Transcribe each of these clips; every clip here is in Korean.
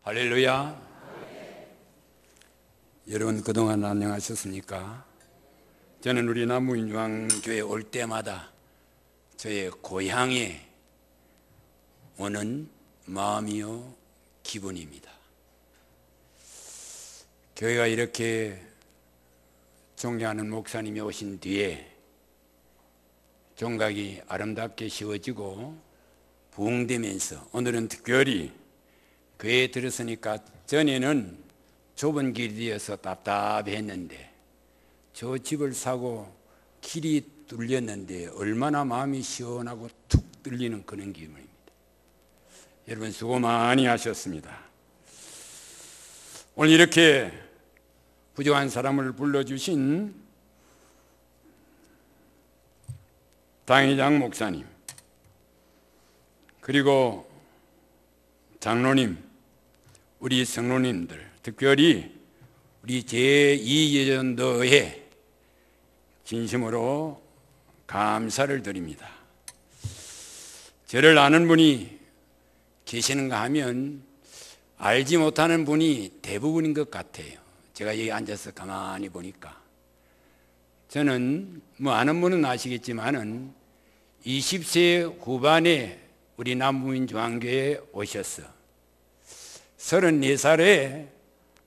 할렐루야. 여러분 그동안 안녕하셨습니까? 저는 우리 남부민주교회 올 때마다 저의 고향에 오는 마음이요 기분입니다. 교회가 이렇게 존경하는 목사님이 오신 뒤에 종각이 아름답게 씌워지고 부흥되면서 오늘은 특별히 교회에 들었으니까 전에는 좁은 길이어서 답답했는데 저 집을 사고 길이 뚫렸는데 얼마나 마음이 시원하고 툭 뚫리는 그런 기분입니다. 여러분 수고 많이 하셨습니다. 오늘 이렇게 부족한 사람을 불러주신 당회장 목사님 그리고 장로님, 우리 성로님들, 특별히 우리 제2예전도에 진심으로 감사를 드립니다. 저를 아는 분이 계시는가 하면 알지 못하는 분이 대부분인 것 같아요. 제가 여기 앉아서 가만히 보니까 저는 아는 분은 아시겠지만은 20세 후반에 우리 남부민중앙교회에 오셔서 34살에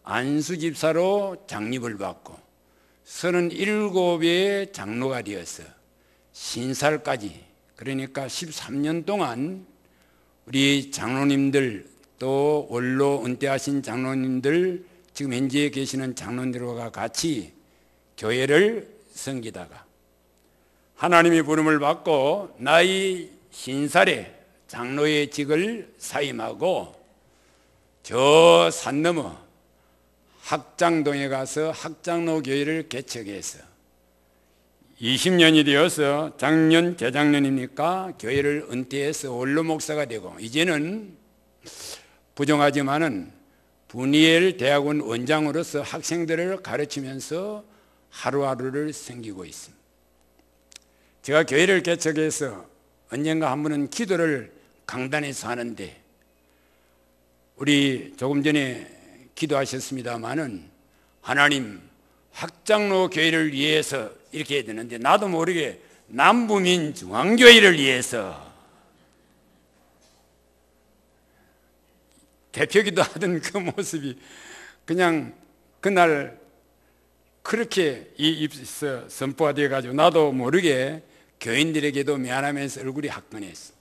안수집사로 장립을 받고 37의 장로가 되어서 신살까지, 그러니까 13년 동안 우리 장로님들 또 원로 은퇴하신 장로님들, 지금 현재 계시는 장로님들과 같이 교회를 섬기다가 하나님의 부름을 받고 나이 신살에 장로의 직을 사임하고 저 산 너머 학장동에 가서 학장로 교회를 개척해서 20년이 되어서 작년 재작년이니까 교회를 은퇴해서 원로 목사가 되고 이제는 부정하지만은 분이엘 대학원 원장으로서 학생들을 가르치면서 하루하루를 섬기고 있습니다. 제가 교회를 개척해서 언젠가 한 번은 기도를 강단에서 하는데 우리 조금 전에 기도하셨습니다마는 하나님 학장로 교회를 위해서 이렇게 해야 되는데 나도 모르게 남부민 중앙교회를 위해서 대표기도 하던 그 모습이 그냥 그날 그렇게 이 입에서 선포가 되어가지고 나도 모르게 교인들에게도 미안하면서 얼굴이 화끈했어.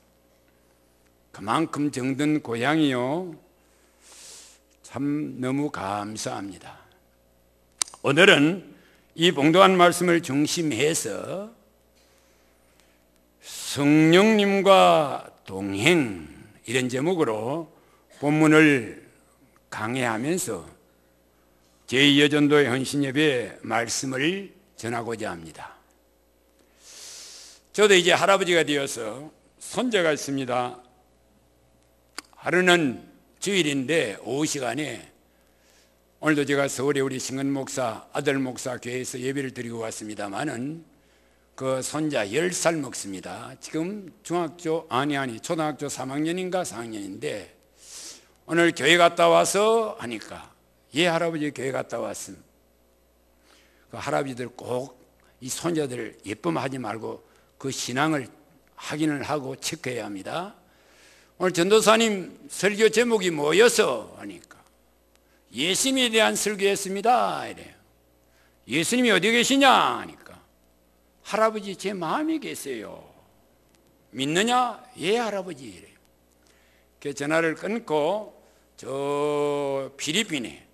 그만큼 정든 고향이요 참 너무 감사합니다. 오늘은 이 봉독한 말씀을 중심해서 성령님과 동행 이런 제목으로 본문을 강해하면서 제2여전도의 헌신예배 말씀을 전하고자 합니다. 저도 이제 할아버지가 되어서 손자가 있습니다. 하루는 주일인데 오후 시간에 오늘도 제가 서울에 우리 신근 목사 아들 목사 교회에서 예배를 드리고 왔습니다마는 그 손자 10살 먹습니다. 지금 초등학교 3학년인가 4학년인데 오늘 교회 갔다 와서 하니까 예 할아버지 교회 갔다 왔음. 그 할아버지들 꼭 이 손자들 예쁨하지 말고 그 신앙을 확인을 하고 체크해야 합니다. 오늘 전도사님 설교 제목이 뭐여서 하니까 예수님에 대한 설교했습니다 이래요. 예수님이 어디 계시냐 하니까 할아버지 제 마음에 계세요. 믿느냐? 예 할아버지 이래요. 그 전화를 끊고 저 필리핀에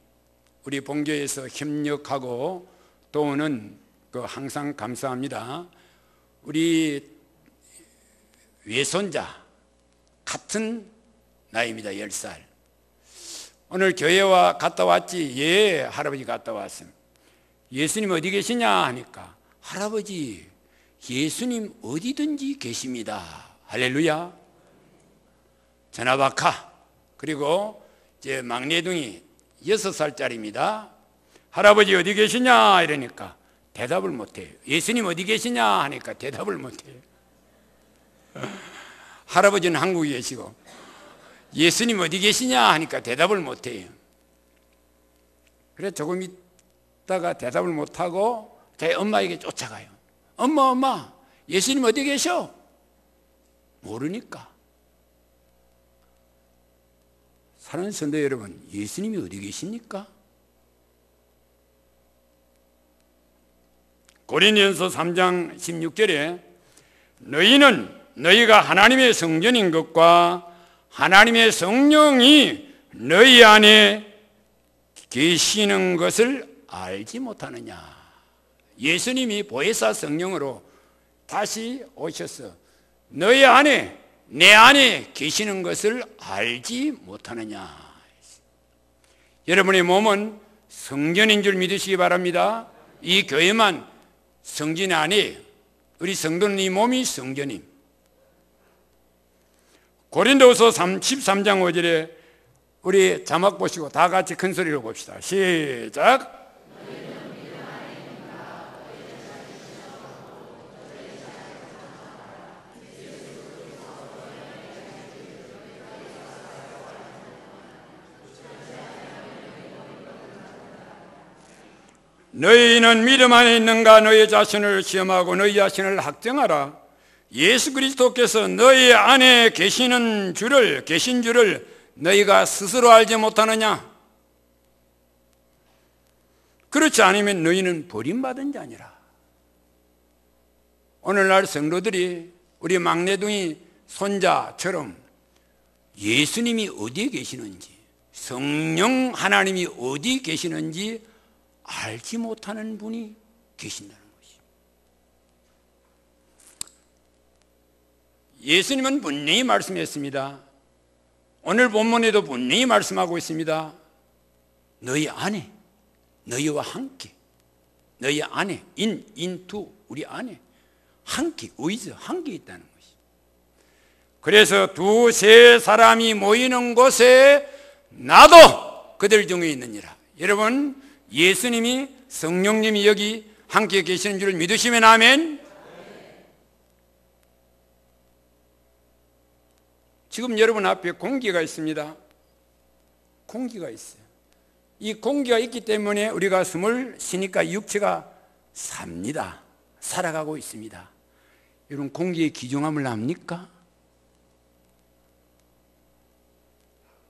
우리 본교에서 협력하고 도우는 그 항상 감사합니다. 우리 외손자 같은 나이입니다. 10살. 오늘 교회와 갔다 왔지? 예 할아버지 갔다 왔음. 예수님 어디 계시냐 하니까 할아버지 예수님 어디든지 계십니다. 할렐루야. 전화박하. 그리고 제 막내둥이 6살짜리입니다. 할아버지 어디 계시냐 이러니까 대답을 못해요. 예수님 어디 계시냐 하니까 대답을 못해요. 할아버지는 한국에 계시고 예수님 어디 계시냐 하니까 대답을 못해요. 그래 조금 있다가 대답을 못하고 자기 엄마에게 쫓아가요. 엄마, 예수님 어디 계셔? 모르니까. 사랑하는 성도 여러분, 예수님이 어디 계십니까? 고린도전서 3장 16절에 너희는 너희가 하나님의 성전인 것과 하나님의 성령이 너희 안에 계시는 것을 알지 못하느냐. 예수님이 보혜사 성령으로 다시 오셔서 너희 안에, 내 안에 계시는 것을 알지 못하느냐. 여러분의 몸은 성전인 줄 믿으시기 바랍니다. 이 교회만 성전이 아니에요. 우리 성도는 이 몸이 성전임. 고린도후서 13장 5절에 우리 자막 보시고 다 같이 큰 소리로 봅시다. 시작. 너희는 믿음 안에 있는가? 너희 자신을 시험하고 너희 자신을 학정하라. 예수 그리스도께서 너희 안에 계신 줄을 너희가 스스로 알지 못하느냐? 그렇지 않으면 너희는 버림받은 자니라. 오늘날 성도들이 우리 막내둥이 손자처럼 예수님이 어디에 계시는지, 성령 하나님이 어디 계시는지 알지 못하는 분이 계신다는 것입니다. 예수님은 분명히 말씀했습니다. 오늘 본문에도 분명히 말씀하고 있습니다. 너희 안에, 너희와 함께, 너희 안에, into, 우리 안에 함께, with, 함께 있다는 것입니다. 그래서 두세 사람이 모이는 곳에 나도 그들 중에 있느니라. 여러분, 예수님이, 성령님이 여기 함께 계시는 줄 믿으시면 아멘. 지금 여러분 앞에 공기가 있습니다. 공기가 있어요. 이 공기가 있기 때문에 우리가 숨을 쉬니까 육체가 삽니다. 살아가고 있습니다. 여러분, 공기의 귀중함을 압니까?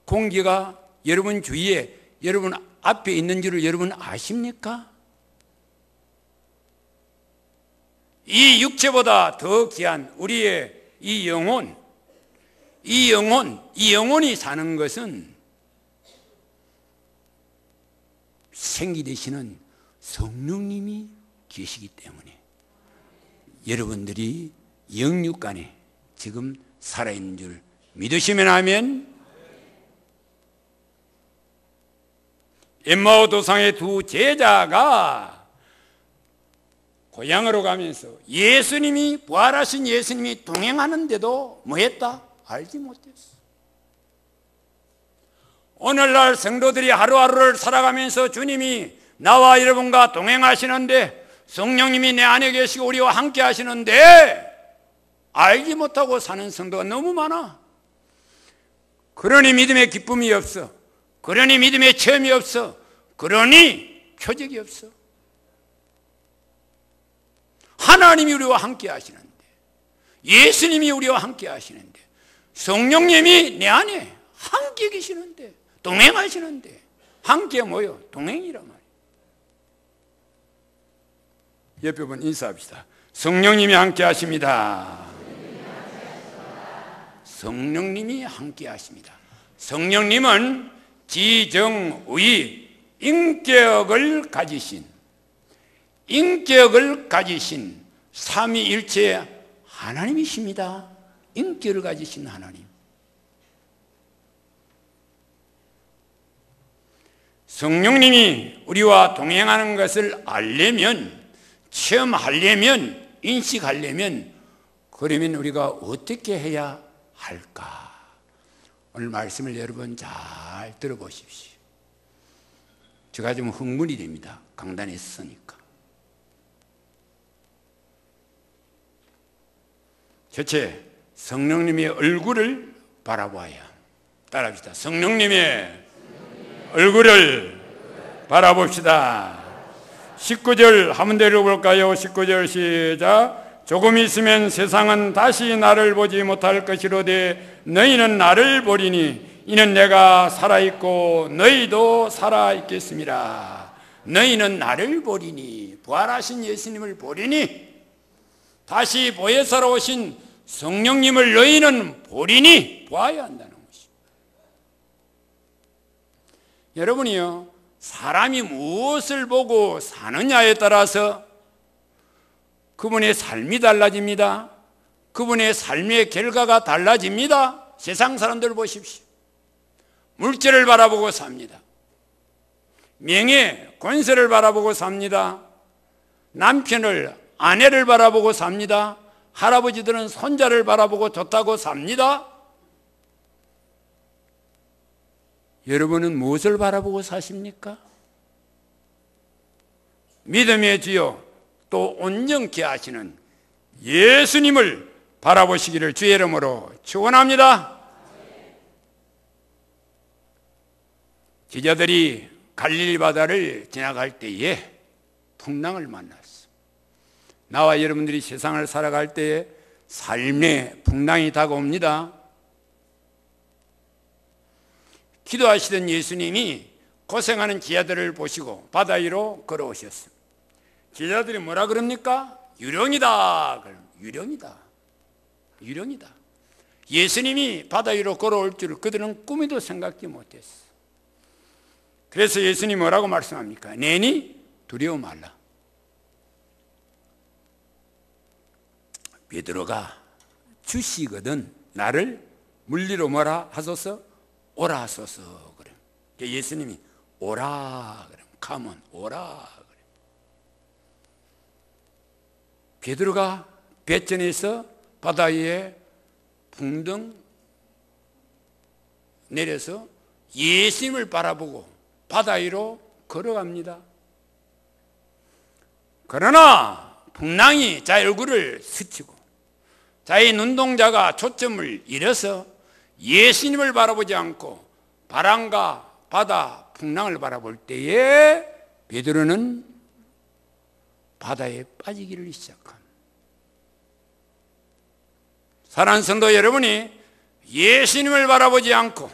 공기가 여러분 주위에, 여러분 앞에 있는 줄을 여러분 아십니까? 이 육체보다 더 귀한 우리의 이 영혼이 사는 것은 생기 되시는 성령님이 계시기 때문에 여러분들이 영육 안에 지금 살아있는 줄 믿으시면 아멘. 엠마오 도상의 두 제자가 고향으로 가면서 예수님이, 부활하신 예수님이 동행하는데도 뭐 했다? 알지 못했어. 오늘날 성도들이 하루하루를 살아가면서 주님이 나와 여러분과 동행하시는데, 성령님이 내 안에 계시고 우리와 함께 하시는데 알지 못하고 사는 성도가 너무 많아. 그러니 믿음의 기쁨이 없어. 그러니 믿음의 체험이 없어. 그러니 표적이 없어. 하나님이 우리와 함께 하시는데, 예수님이 우리와 함께 하시는데, 성령님이 내 안에 함께 계시는데, 동행하시는데, 함께 모여 동행이란 말이에요. 옆에 분 인사합시다. 성령님이 함께 하십니다. 성령님이 함께 하십니다. 성령님은 지정의 인격을 가지신 삼위일체 하나님이십니다. 인격을 가지신 하나님. 성령님이 우리와 동행하는 것을 알려면, 체험하려면, 인식하려면, 그러면 우리가 어떻게 해야 할까? 오늘 말씀을 여러분 잘 들어보십시오. 제가 좀 흥분이 됩니다. 강단에 서니까. 첫째, 성령님의 얼굴을 바라보아야. 따라합시다. 성령님의 얼굴을 바라봅시다. 19절 한번 내려볼까요? 19절 시작. 조금 있으면 세상은 다시 나를 보지 못할 것이로되 너희는 나를 보리니 이는 내가 살아있고 너희도 살아있겠습니다. 너희는 나를 보리니, 부활하신 예수님을 보리니, 다시 보혜사로 오신 성령님을 너희는 보리니 보아야 한다는 것입니다. 여러분이요, 사람이 무엇을 보고 사느냐에 따라서 그분의 삶이 달라집니다. 그분의 삶의 결과가 달라집니다. 세상 사람들 보십시오. 물질을 바라보고 삽니다. 명예, 권세를 바라보고 삽니다. 남편을, 아내를 바라보고 삽니다. 할아버지들은 손자를 바라보고 좋다고 삽니다. 여러분은 무엇을 바라보고 사십니까? 믿음의 주요 또 온전케 하시는 예수님을 바라보시기를 주의 이름으로 축원합니다. 제자들이 갈릴리 바다를 지나갈 때에 풍랑을 만났어. 나와 여러분들이 세상을 살아갈 때에 삶의 풍랑이 다가옵니다. 기도하시던 예수님이 고생하는 제자들을 보시고 바다 위로 걸어오셨습니다. 제자들이 뭐라 그럽니까? 유령이다. 유령이다. 유령이다. 예수님이 바다 위로 걸어올 줄 그들은 꿈에도 생각지 못했어. 그래서 예수님이 뭐라고 말씀합니까? 내니 두려워 말라. 베드로가 주시거든 나를 물리로 뭐라 하소서? 오라 하소서. 그래. 예수님이 오라 그래. 가면 오라 그래. 베드로가 배전에서 바다 위에 붕덩 내려서 예수님을 바라보고 바다 위로 걸어갑니다. 그러나 풍랑이 자의 얼굴을 스치고 자의 눈동자가 초점을 잃어서 예수님을 바라보지 않고 바람과 바다, 풍랑을 바라볼 때에 베드로는 바다에 빠지기를 시작합니다. 사랑하는 성도 여러분이 예수님을 바라보지 않고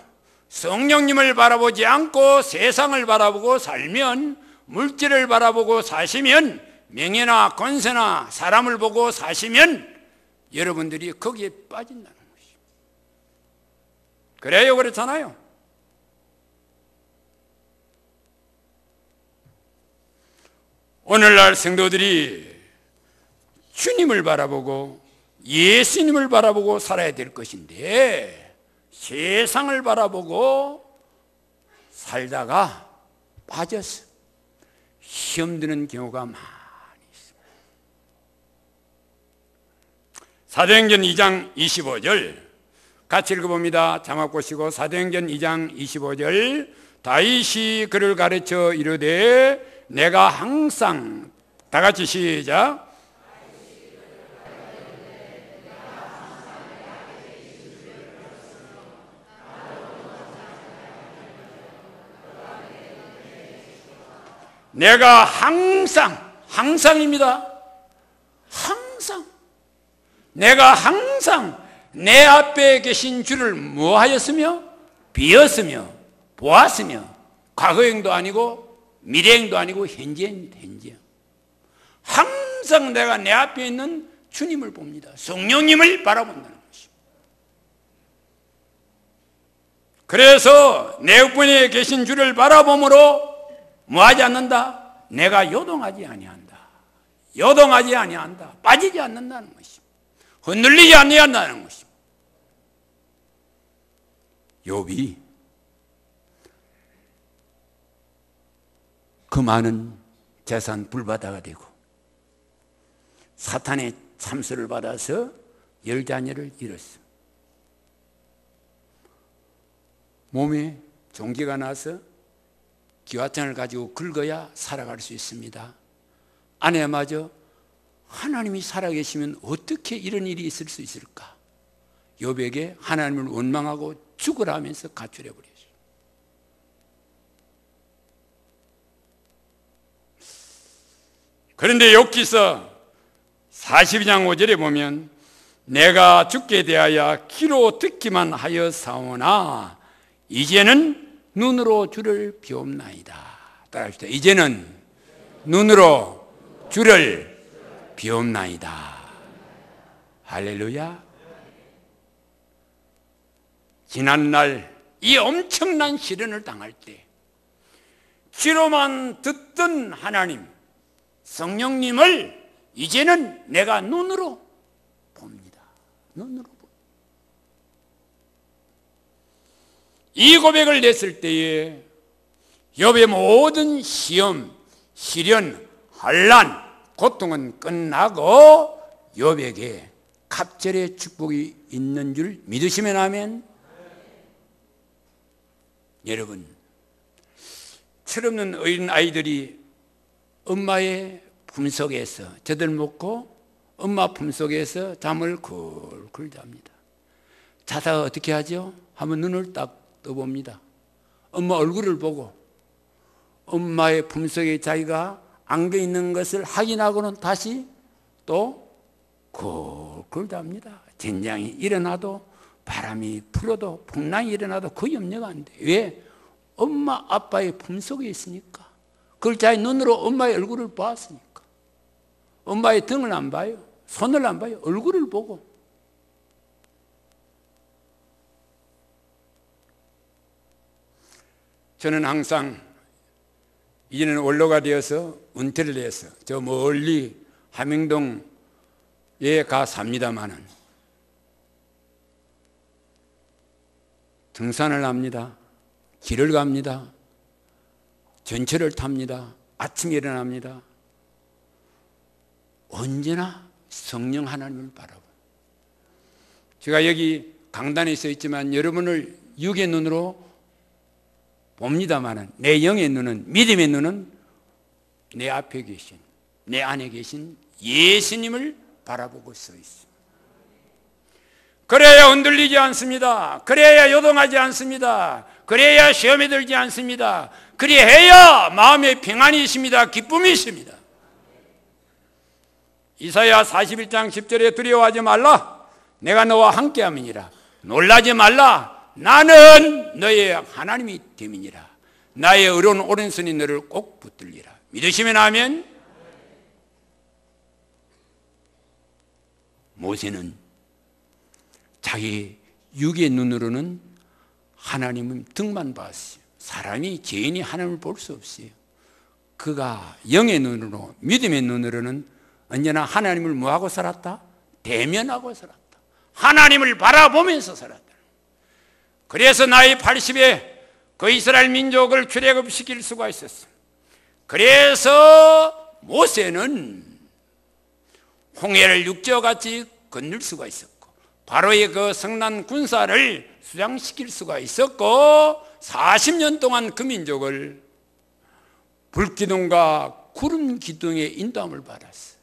성령님을 바라보지 않고 세상을 바라보고 살면, 물질을 바라보고 사시면, 명예나 권세나 사람을 보고 사시면 여러분들이 거기에 빠진다는 것입니다. 그래요, 그렇잖아요. 오늘날 성도들이 주님을 바라보고 예수님을 바라보고 살아야 될 것인데 세상을 바라보고 살다가 빠져서 시험 드는 경우가 많이 있습니다. 사도행전 2장 25절 같이 읽어봅니다. 자막 보시고 사도행전 2장 25절 다윗이 그를 가르쳐 이르되 내가 항상, 다 같이 시작, 내가 항상, 항상입니다. 항상 내가 항상 내 앞에 계신 주를 뭐하였으며 비었으며 보았으며, 과거형도 아니고 미래형도 아니고 현재입니다. 현재. 항상 내가 내 앞에 있는 주님을 봅니다. 성령님을 바라본다는 것입니다. 그래서 내 옆에 계신 주를 바라봄으로 뭐하지 않는다? 내가 요동하지 아니한다. 요동하지 아니한다. 빠지지 않는다는 것입니다. 흔들리지 아니한다는 것입니다. 욥이 그 많은 재산 불바다가 되고 사탄의 참수를 받아서 10자녀를 잃었습니다. 몸에 종기가 나서 기와장을 가지고 긁어야 살아갈 수 있습니다. 아내마저 하나님이 살아계시면 어떻게 이런 일이 있을 수 있을까? 욥에게 하나님을 원망하고 죽으라 하면서 가출해 버렸어요. 그런데 욥기서 42장 5절에 보면 내가 죽게 대하여 귀로 듣기만 하여 사오나 이제는 눈으로 주를 비옵나이다. 따라합시다. 이제는 눈으로 주를 비옵나이다. 할렐루야. 지난날 이 엄청난 시련을 당할 때 귀로만 듣던 하나님 성령님을 이제는 내가 눈으로 봅니다. 눈으로 봅니다. 이 고백을 냈을 때에 욥의 모든 시험, 시련, 환난, 고통은 끝나고 욥에게 갑절의 축복이 있는 줄 믿으시면 아멘. 여러분, 철없는 어린 아이들이 엄마의 품속에서 젖을 먹고 엄마 품속에서 잠을 굴굴 잡니다. 자다가 어떻게 하죠? 한번 눈을 딱 떠봅니다. 엄마 얼굴을 보고 엄마의 품속에 자기가 안겨 있는 것을 확인하고는 다시 또 굴굴 잡니다. 전쟁이 일어나도 바람이 불어도 풍랑이 일어나도 그 염려가 안 돼요. 왜? 엄마 아빠의 품속에 있으니까. 그걸 자기 눈으로 엄마의 얼굴을 보았으니까. 엄마의 등을 안 봐요. 손을 안 봐요. 얼굴을 보고. 저는 항상 이제는 원로가 되어서 은퇴를 해서 저 멀리 함영동에 가 삽니다마는 등산을 합니다. 길을 갑니다. 전철을 탑니다. 아침에 일어납니다. 언제나 성령 하나님을 바라보. 제가 여기 강단에 서 있지만 여러분을 육의 눈으로 봅니다마는 내 영의 눈은, 믿음의 눈은 내 앞에 계신, 내 안에 계신 예수님을 바라보고 서 있습니다. 그래야 흔들리지 않습니다. 그래야 요동하지 않습니다. 그래야 시험에 들지 않습니다. 그리해야 마음에 평안이 있습니다. 기쁨이 있습니다. 이사야 41장 10절에 두려워하지 말라. 내가 너와 함께함이니라. 놀라지 말라. 나는 너의 하나님이 됨이니라. 나의 의로운 오른손이 너를 꼭 붙들리라. 믿으시면 아멘. 모세는 자기 육의 눈으로는 하나님의 등만 봤어요. 사람이 죄인이 하나님을 볼 수 없어요. 그가 영의 눈으로, 믿음의 눈으로는 언제나 하나님을 뭐하고 살았다? 대면하고 살았다. 하나님을 바라보면서 살았다. 그래서 나이 80에 그 이스라엘 민족을 출애굽시킬 수가 있었어. 그래서 모세는 홍해를 육지와같이 건널 수가 있었고 바로의 그 성난 군사를 수장시킬 수가 있었고 40년 동안 그 민족을 불기둥과 구름 기둥의 인도함을 받았어.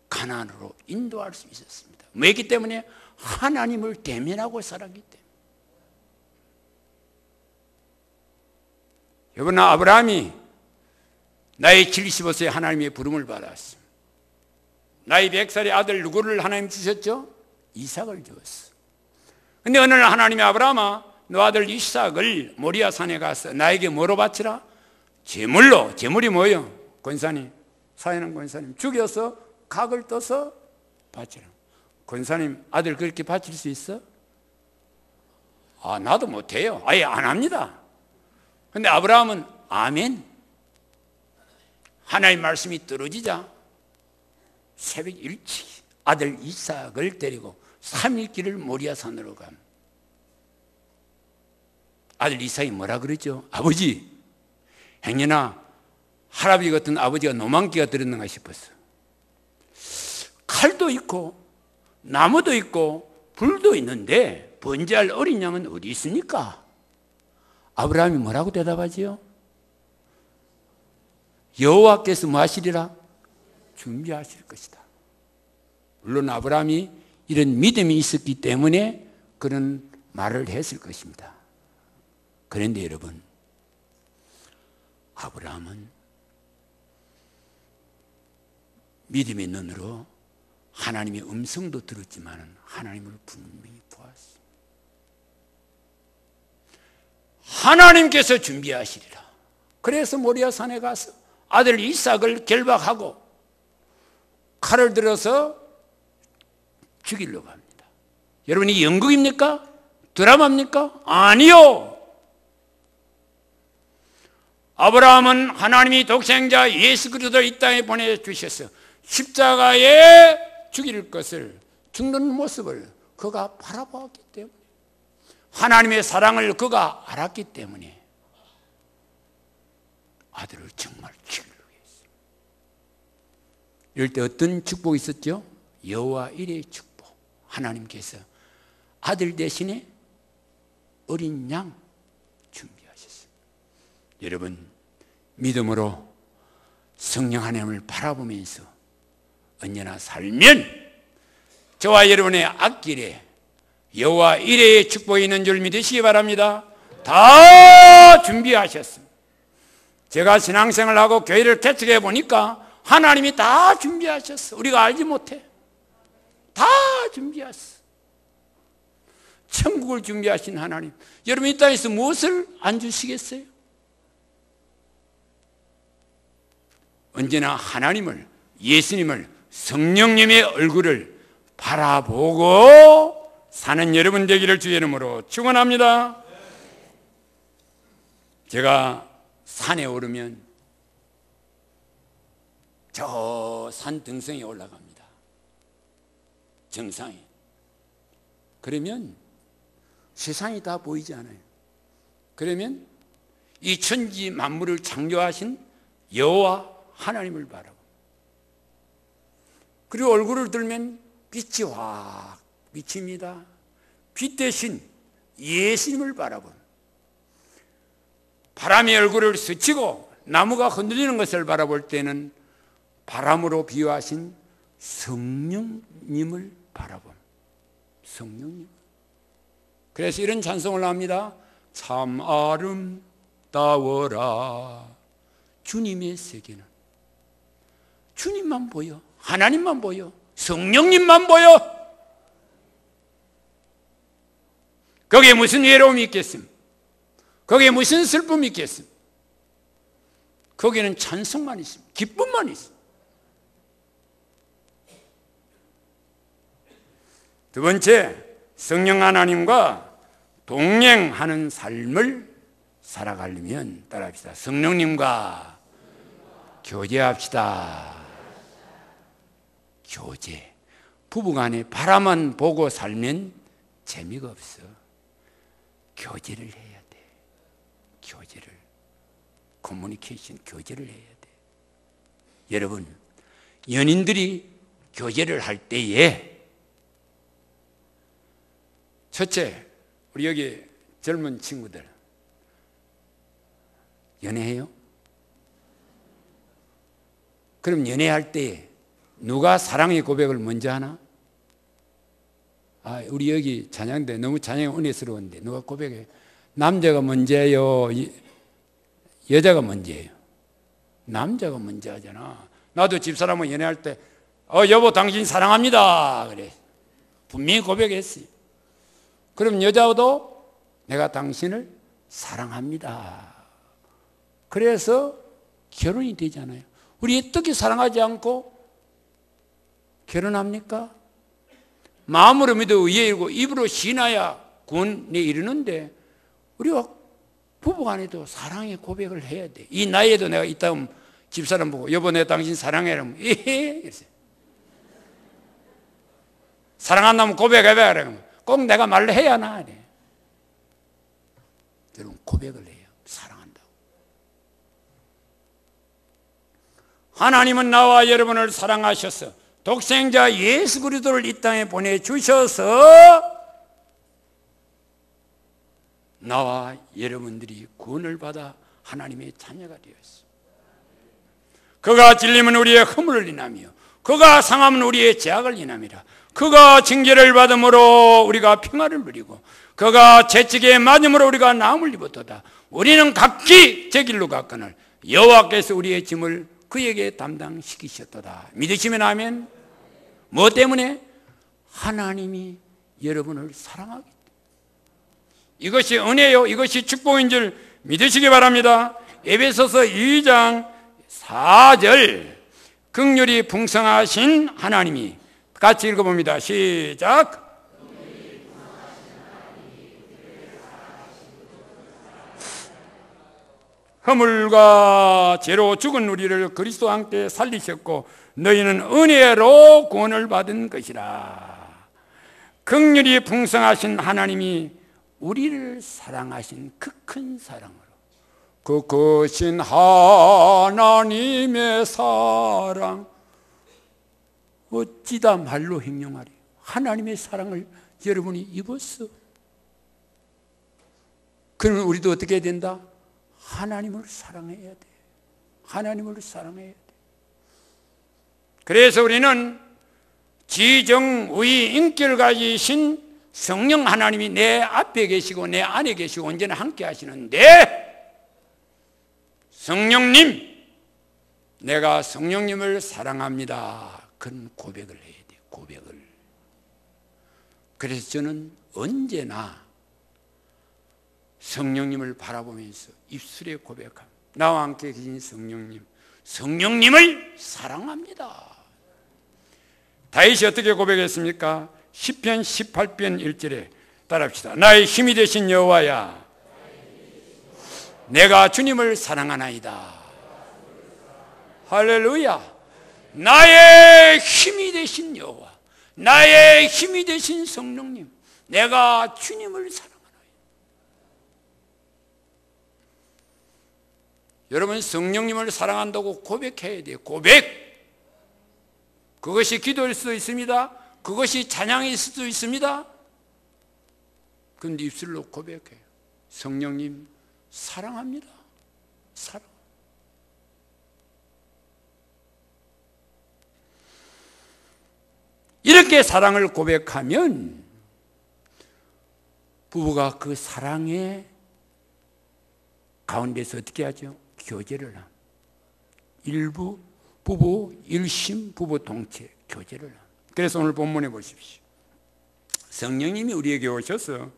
가나안으로 인도할 수 있었습니다. 뭐였기 때문에? 하나님을 대면하고 살았기 때문에. 여러분, 아브라함이 나이 75세에 하나님의 부름을 받았어. 나이 100살의 아들 누구를 하나님 주셨죠? 이삭을 주었어. 근데 어느 날 하나님이 아브라함아, 너 아들 이삭을 모리아 산에 가서 나에게 뭐로 바치라? 제물로. 제물이 뭐예요? 권사님, 사회는 권사님 죽여서 각을 떠서 바치라. 권사님, 아들 그렇게 바칠 수 있어? 아, 나도 못해요. 아예 안 합니다. 근데 아브라함은 아멘. 하나님 말씀이 떨어지자 새벽 일찍 아들 이삭을 데리고 3일 길을 모리아 산으로 감. 아들 이삭이 뭐라 그러죠? 아버지, 행여나 할아버지 같은 아버지가 노만기가 들었는가 싶었어. 칼도 있고 나무도 있고 불도 있는데 번제할 어린 양은 어디 있습니까? 아브라함이 뭐라고 대답하지요? 여호와께서 뭐 하시리라? 준비하실 것이다. 물론 아브라함이 이런 믿음이 있었기 때문에 그런 말을 했을 것입니다. 그런데 여러분, 아브라함은 믿음의 눈으로 하나님의 음성도 들었지만 하나님을 분명히 보았어요. 하나님께서 준비하시리라. 그래서 모리아 산에 가서 아들 이삭을 결박하고 칼을 들어서 죽이려고 합니다. 여러분, 이 연극입니까? 드라마입니까? 아니요. 아브라함은 하나님이 독생자 예수 그리스도를 이 땅에 보내주셔서 십자가에 죽일 것을, 죽는 모습을 그가 바라보았기 때문에, 하나님의 사랑을 그가 알았기 때문에 아들을 정말 죽이려고 했어요. 이럴 때 어떤 축복이 있었죠? 여호와 일의 축복. 하나님께서 아들 대신에 어린 양 준비하셨어요. 여러분, 믿음으로 성령 하나님을 바라보면서 언제나 살면 저와 여러분의 앞길에 여호와 일의 축복이 있는 줄 믿으시기 바랍니다. 다 준비하셨습니다. 제가 신앙생활하고 교회를 개척해 보니까 하나님이 다 준비하셨어. 우리가 알지 못해. 다 준비하셨어. 천국을 준비하신 하나님, 여러분 이 땅에서 무엇을 안 주시겠어요? 언제나 하나님을, 예수님을, 성령님의 얼굴을 바라보고 사는 여러분 되기를 주의 이름으로 축원합니다. 제가 산에 오르면 저 산 등성에 올라갑니다. 정상에. 그러면 세상이 다 보이지 않아요. 그러면 이 천지 만물을 창조하신 여호와 하나님을 바라보, 그리고 얼굴을 들면 빛이 확 비칩니다. 빛 대신 예수님을 바라본, 바람의 얼굴을 스치고 나무가 흔들리는 것을 바라볼 때는 바람으로 비유하신 성령님을 바라본, 성령님. 그래서 이런 찬송을 합니다. 참 아름다워라 주님의 세계는. 주님만 보여, 하나님만 보여, 성령님만 보여. 거기에 무슨 외로움이 있겠습니까? 거기에 무슨 슬픔이 있겠습니까? 거기에는 찬송만 있습니다. 기쁨만 있습니다. 두 번째, 성령 하나님과 동행하는 삶을 살아가려면 따라합시다. 성령님과 교제합시다. 교제. 부부간에 바라만 보고 살면 재미가 없어. 교제를 해야 돼. 교제를. 커뮤니케이션, 교제를 해야 돼. 여러분, 연인들이 교제를 할 때에 첫째, 우리 여기 젊은 친구들 연애해요? 그럼 연애할 때 누가 사랑의 고백을 먼저 하나? 우리 여기 찬양대 너무 찬양이 은혜스러운데 누가 고백해? 남자가 먼저예요? 여자가 먼저예요? 남자가 먼저 하잖아. 나도 집사람하고 연애할 때 여보 당신 사랑합니다 그래. 분명히 고백했어요. 그럼 여자도 내가 당신을 사랑합니다. 그래서 결혼이 되잖아요. 우리 어떻게 사랑하지 않고 결혼합니까? 마음으로 믿어 의에 이르고 입으로 신하야 구원에 이르는데 우리가 부부간에도 사랑의 고백을 해야 돼. 이 나이에도 내가 이따 집사람 보고 여보 내가 당신 사랑해 이러면 이랬어요. 사랑한다면 고백해봐 그러면 꼭 내가 말로 해야 하나? 여러분 고백을 해요. 사랑한다고. 하나님은 나와 여러분을 사랑하셔서 독생자 예수 그리스도를 이 땅에 보내주셔서 나와 여러분들이 구원을 받아 하나님의 자녀가 되었어요. 그가 진리면 우리의 허물을 인하며 그가 상하면 우리의 죄악을 인함이라. 그가 징계를 받음으로 우리가 평화를 누리고 그가 채찍에 맞음으로 우리가 나음을 입었도다. 우리는 각기 제 길로 갔거늘 여호와께서 우리의 짐을 그에게 담당시키셨도다. 믿으시면 아멘. 뭐 때문에? 하나님이 여러분을 사랑하기 때문에. 이것이 은혜요, 이것이 축복인 줄 믿으시기 바랍니다. 에베소서 2장 4절, 긍휼이 풍성하신 하나님이, 같이 읽어봅니다. 시작. 허물과 죄로 죽은 우리를 그리스도와 함께 살리셨고 너희는 은혜로 구원을 받은 것이라. 긍휼이 풍성하신 하나님이 우리를 사랑하신 그 큰 사랑으로, 그 크신 하나님의 사랑 어찌다 말로 hình容하리. 하나님의 사랑을 여러분이 입었어. 그러면 우리도 어떻게 해야 된다? 하나님을 사랑해야 돼. 하나님을 사랑해야 돼. 그래서 우리는 지정의 인격을 가지신 성령 하나님이 내 앞에 계시고 내 안에 계시고 언제나 함께 하시는데, 성령님, 내가 성령님을 사랑합니다. 그런 고백을 해야 돼. 고백을. 그래서 저는 언제나 성령님을 바라보면서 입술에 고백합니다. 나와 함께 계신 성령님, 성령님을 사랑합니다. 다윗이 어떻게 고백했습니까? 시편 18편 1절에 따라합시다. 나의 힘이 되신 여호와야, 내가 주님을 사랑하나이다. 할렐루야. 나의 힘이 되신 여호와, 나의 힘이 되신 성령님, 내가 주님을 사랑하나이다. 여러분, 성령님을 사랑한다고 고백해야 돼요. 고백. 그것이 기도일 수도 있습니다. 그것이 찬양일 수도 있습니다. 그런데 입술로 고백해요. 성령님 사랑합니다. 사랑. 이렇게 사랑을 고백하면 부부가 그 사랑의 가운데서 어떻게 하죠? 교제를 합니다. 일부 부부 일심 부부 동체 교제를 합니다. 그래서 오늘 본문에 보십시오. 성령님이 우리에게 오셔서,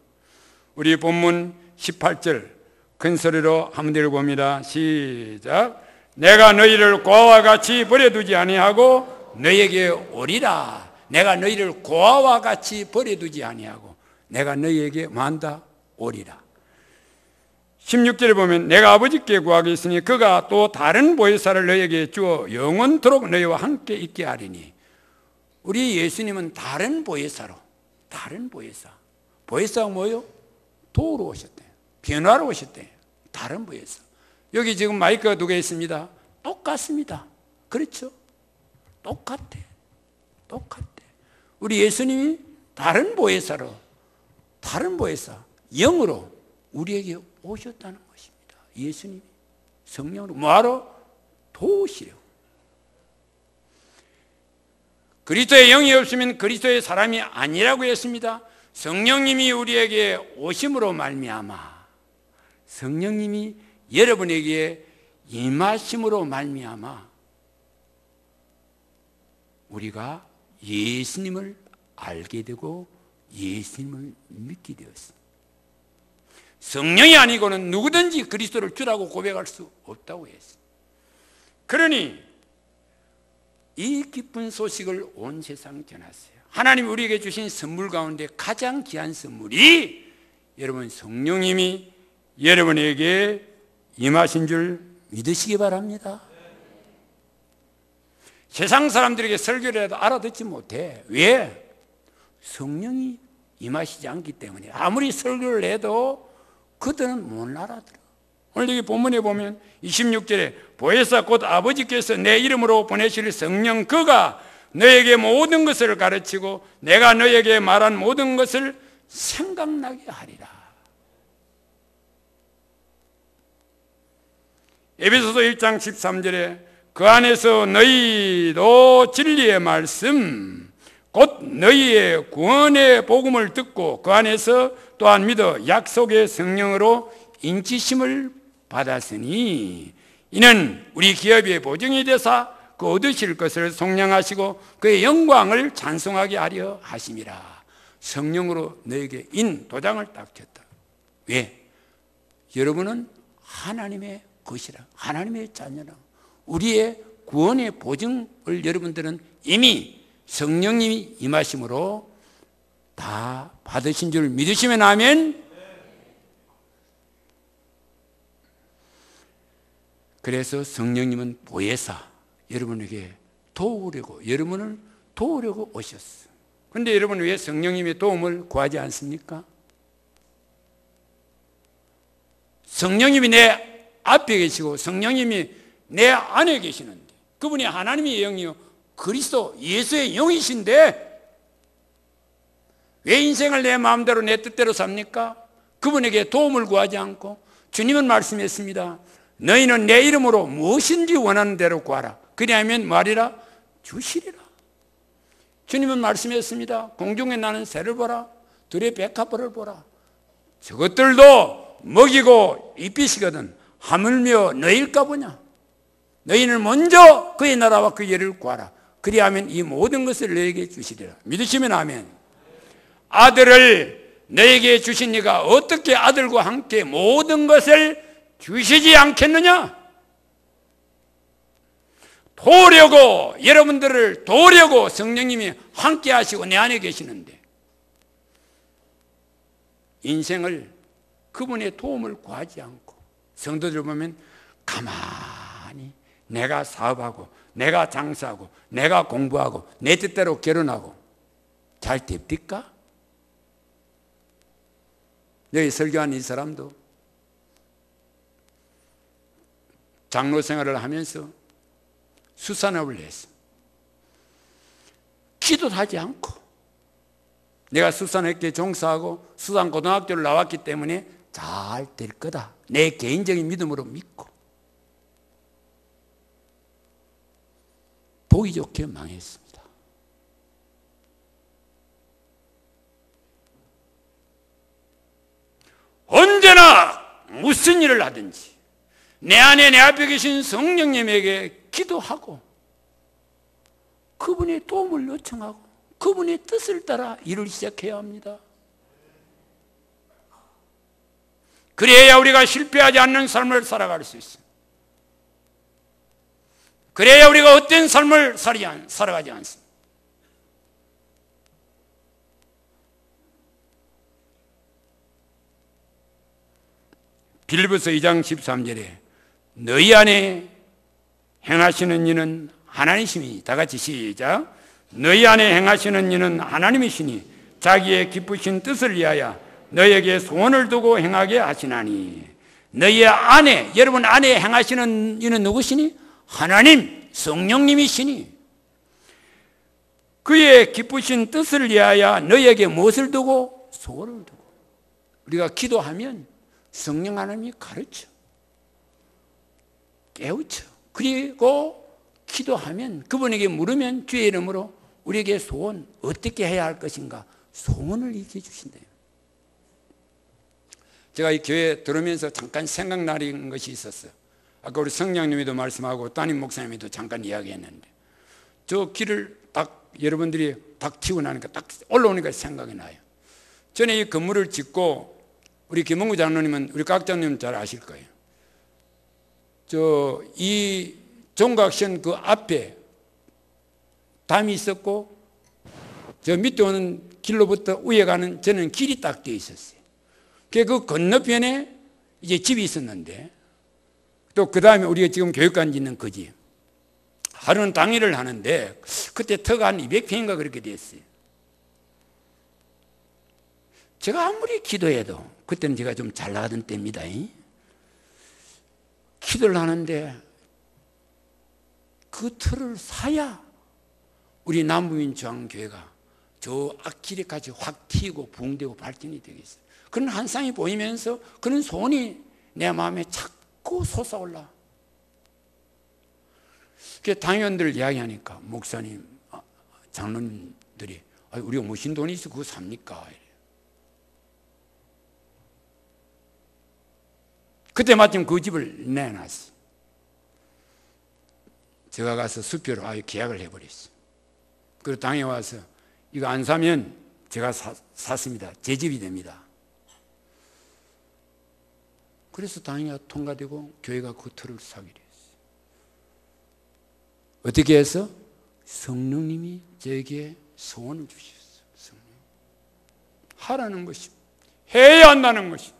우리 본문 18절 큰 소리로 한번 읽어봅니다. 시작. 내가 너희를 고아와 같이 버려두지 아니하고 너희에게 오리라. 내가 너희를 고아와 같이 버려두지 아니하고 내가 너희에게 뭐한다? 오리라. 16절에 보면 내가 아버지께 구하겠으니 그가 또 다른 보혜사를 너희에게 주어 영원토록 너희와 함께 있게 하리니. 우리 예수님은 다른 보혜사로, 다른 보혜사. 보혜사가 뭐예요? 도우러 오셨대요. 변화로 오셨대요. 다른 보혜사. 여기 지금 마이크가 두 개 있습니다. 똑같습니다. 그렇죠? 똑같아. 똑같아. 우리 예수님이 다른 보혜사로, 다른 보혜사, 영으로 우리에게 오셨다는 것입니다. 예수님이 성령으로 뭐하러? 도우시려고. 그리스도의 영이 없으면 그리스도의 사람이 아니라고 했습니다. 성령님이 우리에게 오심으로 말미암아, 성령님이 여러분에게 임하심으로 말미암아 우리가 예수님을 알게 되고 예수님을 믿게 되었습니다. 성령이 아니고는 누구든지 그리스도를 주라고 고백할 수 없다고 했습니다. 그러니 이 기쁜 소식을 온 세상에 전하세요. 하나님이 우리에게 주신 선물 가운데 가장 귀한 선물이 여러분 성령님이 여러분에게 임하신 줄 믿으시기 바랍니다. 세상 사람들에게 설교를 해도 알아듣지 못해. 왜? 성령이 임하시지 않기 때문에. 아무리 설교를 해도 그들은 못 알아들어. 오늘 여기 본문에 보면 26절에 보혜사 곧 아버지께서 내 이름으로 보내실 성령 그가 너에게 모든 것을 가르치고 내가 너에게 말한 모든 것을 생각나게 하리라. 에베소서 1장 13절에 그 안에서 너희도 진리의 말씀 곧 너희의 구원의 복음을 듣고 그 안에서 또한 믿어 약속의 성령으로 인치심을 받았으니 이는 우리 기업의 보증이 되사 그 얻으실 것을 속량하시고 그의 영광을 찬송하게 하려 하심이라. 성령으로 너에게 도장을 딱 쳤다. 왜? 여러분은 하나님의 것이라, 하나님의 자녀라. 우리의 구원의 보증을 여러분들은 이미 성령님이 임하심으로 다 받으신 줄 믿으시면 아멘. 그래서 성령님은 보혜사, 여러분에게 여러분을 도우려고 오셨어. 그런데 여러분 왜 성령님의 도움을 구하지 않습니까? 성령님이 내 앞에 계시고 성령님이 내 안에 계시는데, 그분이 하나님의 영이요 그리스도 예수의 영이신데 왜 인생을 내 마음대로 내 뜻대로 삽니까? 그분에게 도움을 구하지 않고 주님은 말씀했습니다. 너희는 내 이름으로 무엇인지 원하는 대로 구하라. 그리하면 말이라 주시리라. 주님은 말씀했습니다. 공중에 나는 새를 보라, 들의 백합벌을 보라. 저것들도 먹이고 입히시거든 하물며 너희일까 보냐. 너희는 먼저 그의 나라와 그의 의를 구하라. 그리하면 이 모든 것을 너에게 주시리라. 믿으시면 아멘. 아들을 너에게 주신 이가 어떻게 아들과 함께 모든 것을 주시지 않겠느냐? 여러분들을 도우려고 성령님이 함께 하시고 내 안에 계시는데 인생을 그분의 도움을 구하지 않고, 성도들 보면 가만히 내가 사업하고 내가 장사하고 내가 공부하고 내 뜻대로 결혼하고 잘 됩니까? 여기 설교한 이 사람도 장로 생활을 하면서 수산업을 했어. 기도도 하지 않고 내가 수산업계에 종사하고 수산고등학교를 나왔기 때문에 잘 될 거다, 내 개인적인 믿음으로 믿고 보기 좋게 망했습니다. 언제나 무슨 일을 하든지 내 안에 내 앞에 계신 성령님에게 기도하고 그분의 도움을 요청하고 그분의 뜻을 따라 일을 시작해야 합니다. 그래야 우리가 실패하지 않는 삶을 살아갈 수 있습니다. 그래야 우리가 헛된 삶을 살아가지 않습니다. 빌립보서 2장 13절에 너희 안에 행하시는 이는 하나님이시니, 다 같이 시작. 너희 안에 행하시는 이는 하나님이시니 자기의 기쁘신 뜻을 위하여 너희에게 소원을 두고 행하게 하시나니. 너희 안에, 여러분 안에 행하시는 이는 누구시니? 하나님, 성령님이시니 그의 기쁘신 뜻을 위하여 너희에게 무엇을 두고? 소원을 두고. 우리가 기도하면 성령 하나님이 가르쳐, 깨우쳐. 그리고 기도하면, 그분에게 물으면 주의 이름으로 우리에게 소원, 어떻게 해야 할 것인가 소원을 얘기해 주신대요. 제가 이 교회 들으면서 잠깐 생각나는 것이 있었어요. 아까 우리 성령님이도 말씀하고 따님 목사님이도 잠깐 이야기했는데, 저 길을 딱 여러분들이 딱 튀고 나니까 딱 올라오니까 생각이 나요. 전에 이 건물을 짓고 우리 김홍구 장로님은, 우리 각 장로님 잘 아실 거예요. 이 종각션 그 앞에 담이 있었고 저 밑에 오는 길로부터 위에 가는 저는 길이 딱 되어 있었어요. 그 건너편에 이제 집이 있었는데, 또 그 다음에 우리가 지금 교육관 짓는 그 집, 하루는 당일을 하는데 그때 터가 한 200평인가 그렇게 됐어요. 제가 아무리 기도해도, 그때는 제가 좀 잘 나가던 때입니다. 기도를 하는데 그 틀을 사야 우리 남부민주항교회가 저 앞길에까지 확 튀고 붕대고 발전이 되겠어요. 그런 환상이 보이면서 그런 소원이 내 마음에 자꾸 솟아올라. 그 당연들 이야기하니까 목사님, 장로님들이 우리가 무슨 돈이 있어 그거 삽니까? 그때 마침 그 집을 내놨어. 제가 가서 수표로 계약을 해버렸어. 그리고 당에 와서 이거 안 사면 제가 샀습니다. 제 집이 됩니다. 그래서 당회가 통과되고 교회가 그 터를 사기로 했어요. 어떻게 해서? 성령님이 저에게 소원을 주셨어요. 성령. 하라는 것이, 해야 한다는 것이.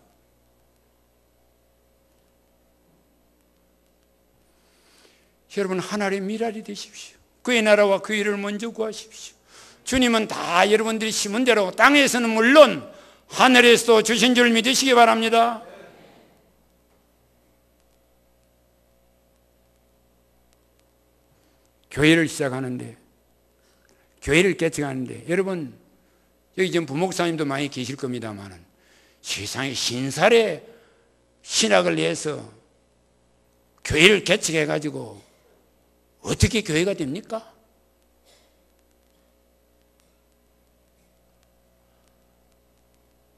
여러분, 하나님의 미랄이 되십시오. 그의 나라와 그 일을 먼저 구하십시오. 주님은 다 여러분들이 심은 대로 땅에서는 물론 하늘에서도 주신 줄 믿으시기 바랍니다. 교회를 시작하는데, 교회를 개척하는데, 여러분 여기 지금 부목사님도 많이 계실 겁니다만 세상에 신살의 신학을 위해서 교회를 개척해가지고 어떻게 교회가 됩니까?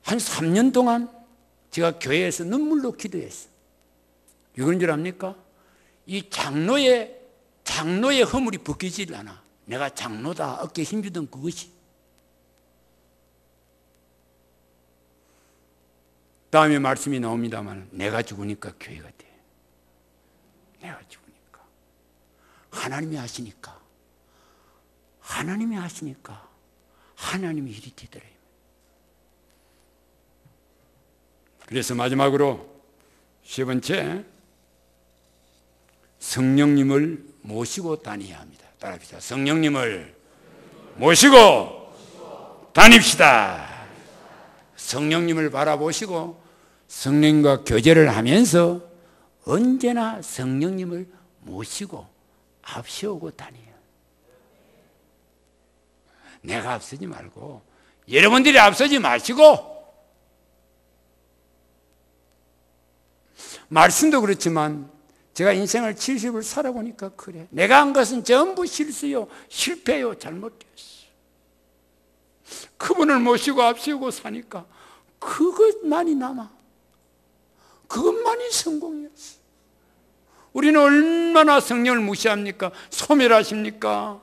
한 3년 동안 제가 교회에서 눈물로 기도했어요. 왜 그런 줄 압니까? 이 장로의 허물이 벗기질 않아. 내가 장로다 어깨에 힘주던 그것이. 다음에 말씀이 나옵니다만 내가 죽으니까 교회가 돼. 내가 죽으니까. 하나님이 하시니까. 하나님이 하시니까 하나님의 일이 되더래요. 그래서 마지막으로 세 번째, 성령님을 모시고 다녀야 합니다. 따라합시다. 성령님을 모시고 다닙시다. 성령님을 바라보시고 성령님과 교제를 하면서 언제나 성령님을 모시고 앞세우고 다녀요. 내가 앞서지 말고 여러분들이 앞서지 마시고, 말씀도 그렇지만 제가 인생을 70을 살아보니까 그래. 내가 한 것은 전부 실수요, 실패요, 잘못되었어. 그분을 모시고 앞세우고 사니까 그것만이 남아. 그것만이 성공이었어. 우리는 얼마나 성령을 무시합니까? 소멸하십니까?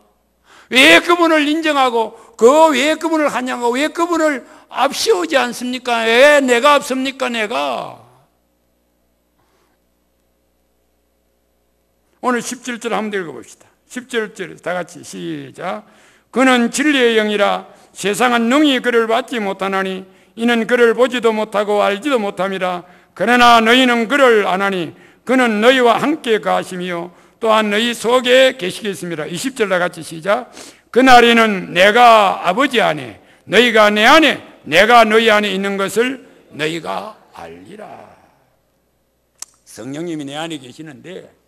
왜 그분을 인정하고 왜 그분을 환영하고 왜 그분을 앞세우지 않습니까? 왜 내가 앞섭니까? 내가. 오늘 17절 한번 읽어봅시다. 17절 다 같이 시작. 그는 진리의 영이라 세상은 능히 그를 받지 못하나니 이는 그를 보지도 못하고 알지도 못함이라. 그러나 너희는 그를 아나니 그는 너희와 함께 가심이요 또한 너희 속에 계시겠습니다. 20절 다 같이 시작. 그날에는 내가 아버지 안에 너희가 내 안에 내가 너희 안에 있는 것을 너희가 알리라. 성령님이 내 안에 계시는데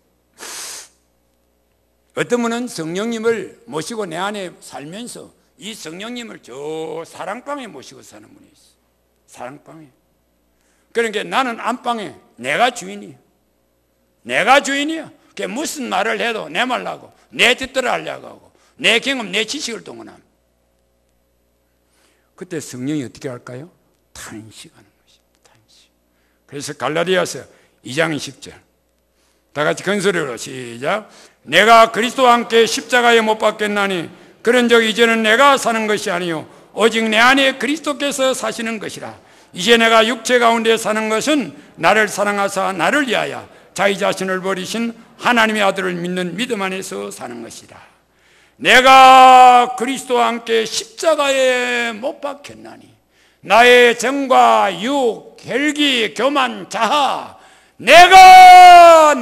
어떤 분은 성령님을 모시고 내 안에 살면서 이 성령님을 저 사랑방에 모시고 사는 분이 있어. 사랑방에. 그러니까 나는 안방에 내가 주인이야. 내가 주인이야. 그게 무슨 말을 해도 내 말라고 내 뜻대로 하려고 하고 내 경험 내 지식을 동원함. 그때 성령이 어떻게 할까요? 탄식하는 것입니다. 탄식. 그래서 갈라디아서 2장 10절 다 같이 큰 소리로 시작. 내가 그리스도와 함께 십자가에 못 박혔나니 그런즉 이제는 내가 사는 것이 아니요 오직 내 안에 그리스도께서 사시는 것이라. 이제 내가 육체 가운데 사는 것은 나를 사랑하사 나를 위하여 자기 자신을 버리신 하나님의 아들을 믿는 믿음 안에서 사는 것이다. 내가 그리스도와 함께 십자가에 못 박혔나니 나의 정과 육, 혈기, 교만, 자하 내가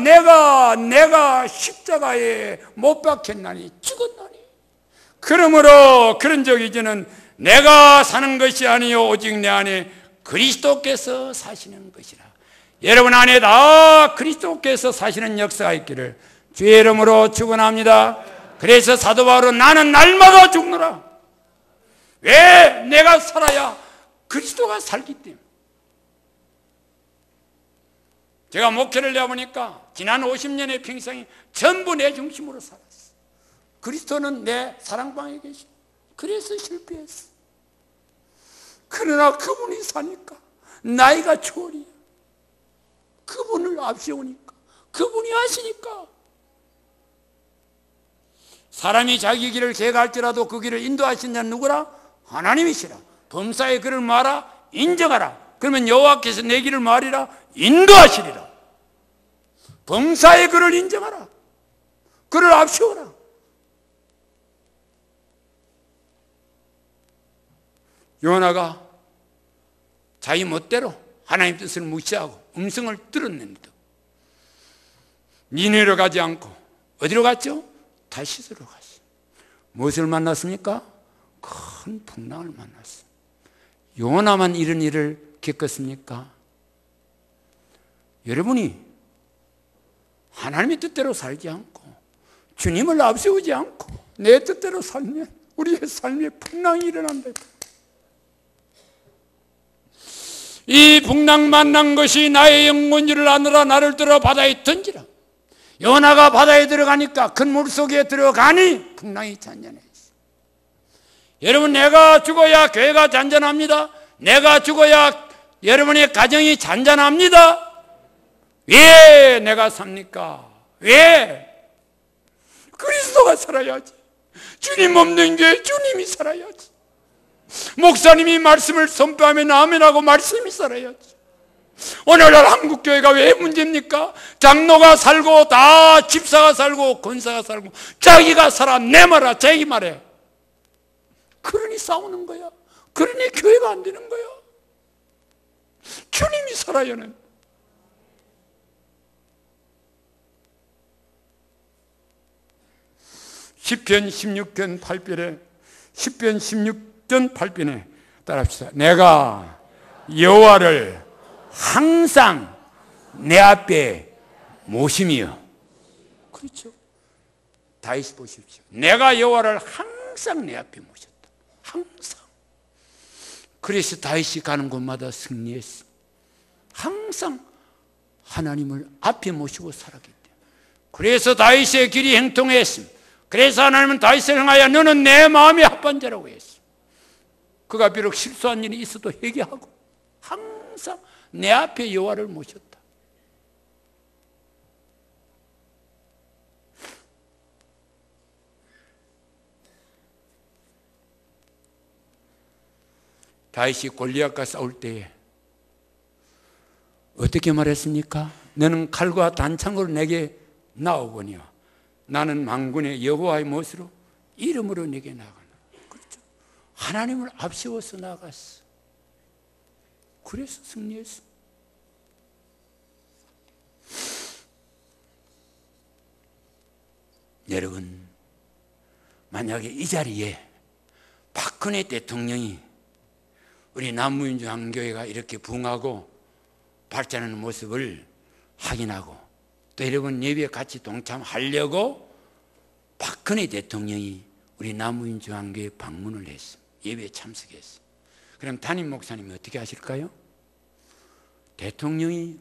십자가에 못 박혔나니 죽었나니 그러므로 그런즉 이제는 내가 사는 것이 아니요 오직 내 안에 그리스도께서 사시는 것이라. 여러분 안에 다 그리스도께서 사시는 역사가 있기를 주의 이름으로 축원합니다. 그래서 사도 바울은 나는 날마다 죽노라. 왜? 내가 살아야 그리스도가 살기 때문에. 제가 목회를 해보니까 지난 50년의 평생이 전부 내 중심으로 살았어. 그리스도는 내 사랑방에 계셔. 그래서 실패했어. 그러나 그분이 사니까 나이가 초월이야. 그분을 앞세우니까, 그분이 하시니까. 사람이 자기 길을 개갈지라도 그 길을 인도하신 자는 누구라? 하나님이시라. 범사에 그를 말아 인정하라. 그러면 여호와께서 내 길을 말이라 인도하시리라. 범사에 그를 인정하라. 그를 앞세워라. 요나가 자기 멋대로 하나님 뜻을 무시하고 음성을 들었는데도 니느웨로 가지 않고 어디로 갔죠? 다시스로 갔어요. 무엇을 만났습니까? 큰 풍랑을 만났어요. 요나만 이런 일을 겪었습니까? 여러분이 하나님의 뜻대로 살지 않고 주님을 앞세우지 않고 내 뜻대로 살면 우리의 삶에 풍랑이 일어난다. 이 풍랑 만난 것이 나의 영혼지를 아느라 나를 들어 바다에 던지라. 요나가 바다에 들어가니까 큰 물속에 들어가니 풍랑이 잔잔해졌어. 여러분, 내가 죽어야 교회가 잔잔합니다. 내가 죽어야 여러분의 가정이 잔잔합니다. 왜 내가 삽니까? 왜? 그리스도가 살아야지. 주님 없는 교회 주님이 살아야지. 목사님이 말씀을 선포하면 아멘하고 말씀이 살아야지. 오늘날 한국교회가 왜 문제입니까? 장로가 살고 다 집사가 살고 권사가 살고 자기가 살아 내 말아 자기 말해. 그러니 싸우는 거야. 그러니 교회가 안 되는 거야. 주님이 살아야 하는. 시편 16편 8편에 10편 16편 8편에 따라합시다. 내가 여호와를 항상 내 앞에 모심이요. 그렇죠. 다윗 보십시오. 내가 여호와를 항상 내 앞에 모셨다. 항상. 그래서 다윗이 가는 곳마다 승리했어. 항상 하나님을 앞에 모시고 살았기 때문에. 그래서 다윗의 길이 형통했습니다. 그래서 하나님은 다윗을 향하여 너는 내 마음의 합한 자라고 했어. 그가 비록 실수한 일이 있어도 회개하고 항상 내 앞에 여호와를 모셨다. 다윗이 골리앗과 싸울 때에 어떻게 말했습니까? 너는 칼과 단창으로 내게 나오거니와 나는 만군의 여호와의 못으로 이름으로 내게 나가노라. 그렇죠. 하나님을 앞세워서 나갔어. 그래서 승리했어. 여러분, 만약에 이 자리에 박근혜 대통령이 우리 남무인주한교회가 이렇게 부흥하고 발전하는 모습을 확인하고 또 여러분 예배에 같이 동참하려고 박근혜 대통령이 우리 남무인주한교회 방문을 했어. 예배에 참석했어. 그럼 담임 목사님이 어떻게 하실까요? 대통령이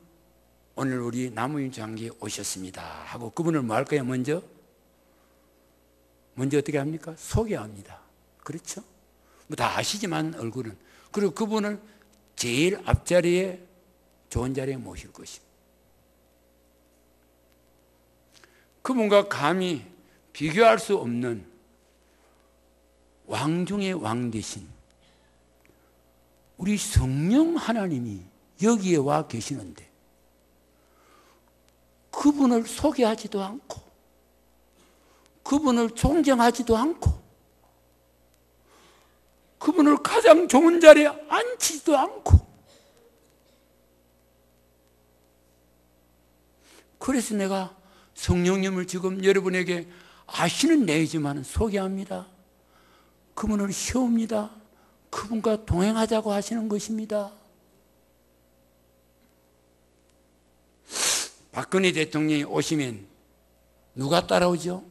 오늘 우리 남무인주한교회에 오셨습니다 하고 그분을 뭐 할까요? 먼저 어떻게 합니까? 소개합니다. 그렇죠? 뭐 다 아시지만 얼굴은. 그리고 그분을 제일 앞자리에 좋은 자리에 모실 것입니다. 그분과 감히 비교할 수 없는 왕 중의 왕 되신 우리 성령 하나님이 여기에 와 계시는데 그분을 소개하지도 않고 그분을 존경하지도 않고 그분을 가장 좋은 자리에 앉히지도 않고 그래서 내가 성령님을 지금 여러분에게 아시는 내지만 소개합니다. 그분을 세웁니다. 그분과 동행하자고 하시는 것입니다. 박근혜 대통령이 오시면 누가 따라오죠?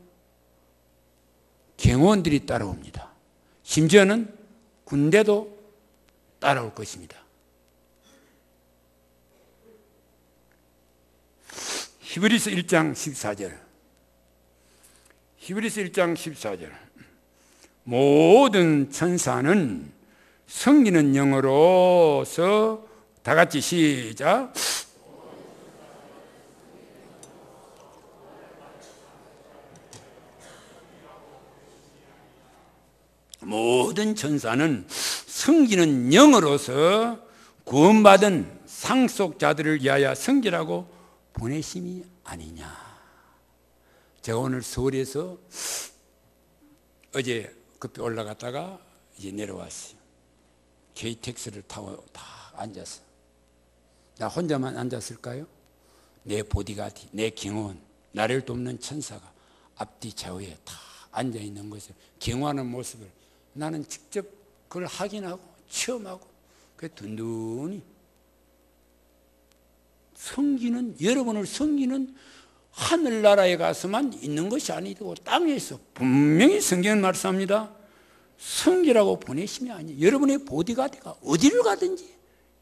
경호원들이 따라옵니다. 심지어는 군대도 따라올 것입니다. 히브리서 1장 14절. 히브리서 1장 14절. 모든 천사는 섬기는 영으로서 다 같이 시작. 모든 천사는 섬기는 영으로서 구원받은 상속자들을 위하여 섬기라고 보내심이 아니냐. 제가 오늘 서울에서 어제 급히 올라갔다가 이제 내려왔어요. KTX를 타고 다 앉았어. 나 혼자만 앉았을까요? 내 보디가드, 내 경호원, 나를 돕는 천사가 앞뒤 좌우에 다 앉아있는 것을 경호하는 모습을 나는 직접 그걸 확인하고 체험하고 그 든든히 섬기는, 여러분을 섬기는 하늘나라에 가서만 있는 것이 아니고 땅에서 분명히 성경은 말씀합니다. 섬기라고 보내심이 아니에요. 여러분의 보디가드가 어디를 가든지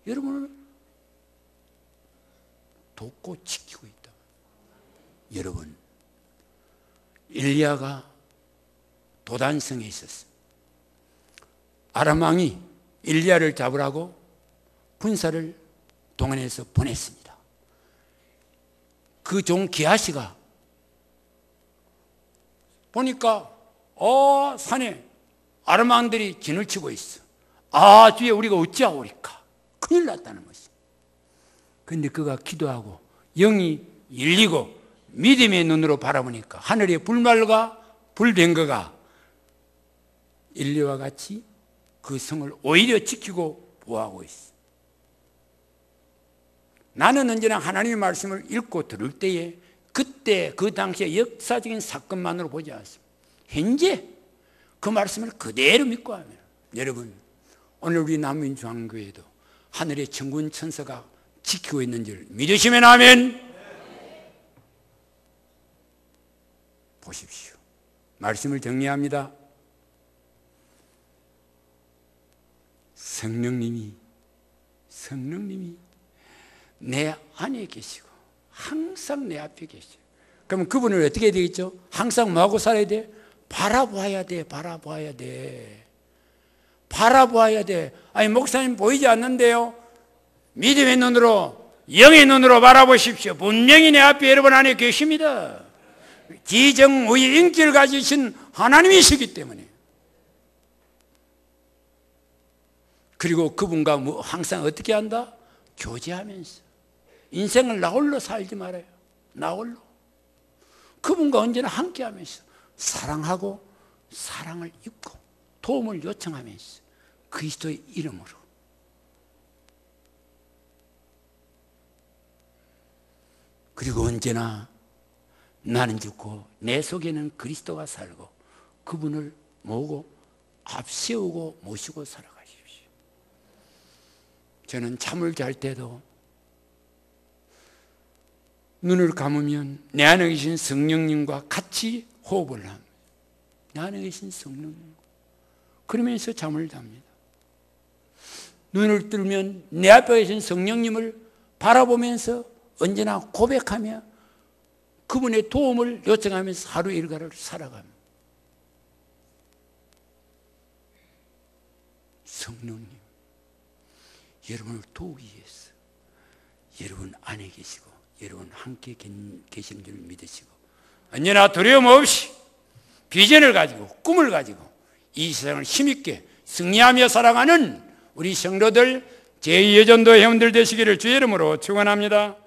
여러분을 돕고 지키고 있다. 여러분, 엘리야가 도단성에 있었어요. 아람 왕이 엘리야를 잡으라고 군사를 동원해서 보냈습니다. 그 종 기하시가 보니까 산에 아람 왕들이 진을 치고 있어. 주에 우리가 어찌하오리까? 큰일 났다는 것이. 그런데 그가 기도하고 영이 열리고 믿음의 눈으로 바라보니까 하늘에 불말과 불뱅거가 엘리야와 같이 그 성을 오히려 지키고 보호하고 있어. 나는 언제나 하나님의 말씀을 읽고 들을 때에 그때 그 당시의 역사적인 사건만으로 보지 않습니다. 현재 그 말씀을 그대로 믿고 하면, 여러분, 오늘 우리 남민중앙교회도 하늘의 천군 천사가 지키고 있는 줄 믿으시면 아멘. 보십시오. 말씀을 정리합니다. 성령님이 내 안에 계시고 항상 내 앞에 계시고, 그럼 그분을 어떻게 해야 되겠죠? 항상 뭐하고 살아야 돼? 바라봐야 돼. 아니, 목사님 보이지 않는데요? 믿음의 눈으로, 영의 눈으로 바라보십시오. 분명히 내 앞에 여러분 안에 계십니다. 지정의 인기를 가지신 하나님이시기 때문에. 그리고 그분과 항상 어떻게 한다? 교제하면서. 인생을 나 홀로 살지 말아요. 나 홀로. 그분과 언제나 함께 하면서 사랑하고 사랑을 입고 도움을 요청하면서 그리스도의 이름으로. 그리고 언제나 나는 죽고 내 속에는 그리스도가 살고 그분을 모으고 앞세우고 모시고 살아가십시오. 저는 잠을 잘 때도 눈을 감으면 내 안에 계신 성령님과 같이 호흡을 합니다. 내 안에 계신 성령님. 그러면서 잠을 잡니다. 눈을 뜨면 내 앞에 계신 성령님을 바라보면서 언제나 고백하며 그분의 도움을 요청하면서 하루 일과를 살아갑니다. 성령님, 여러분을 도우기 위해서 여러분 안에 계시고 여러분 함께 계시는 줄 믿으시고 언제나 두려움 없이 비전을 가지고 꿈을 가지고 이 세상을 힘있게 승리하며 살아가는 우리 성도들 제2 여전도 회원들 되시기를 주의 이름으로 축원합니다.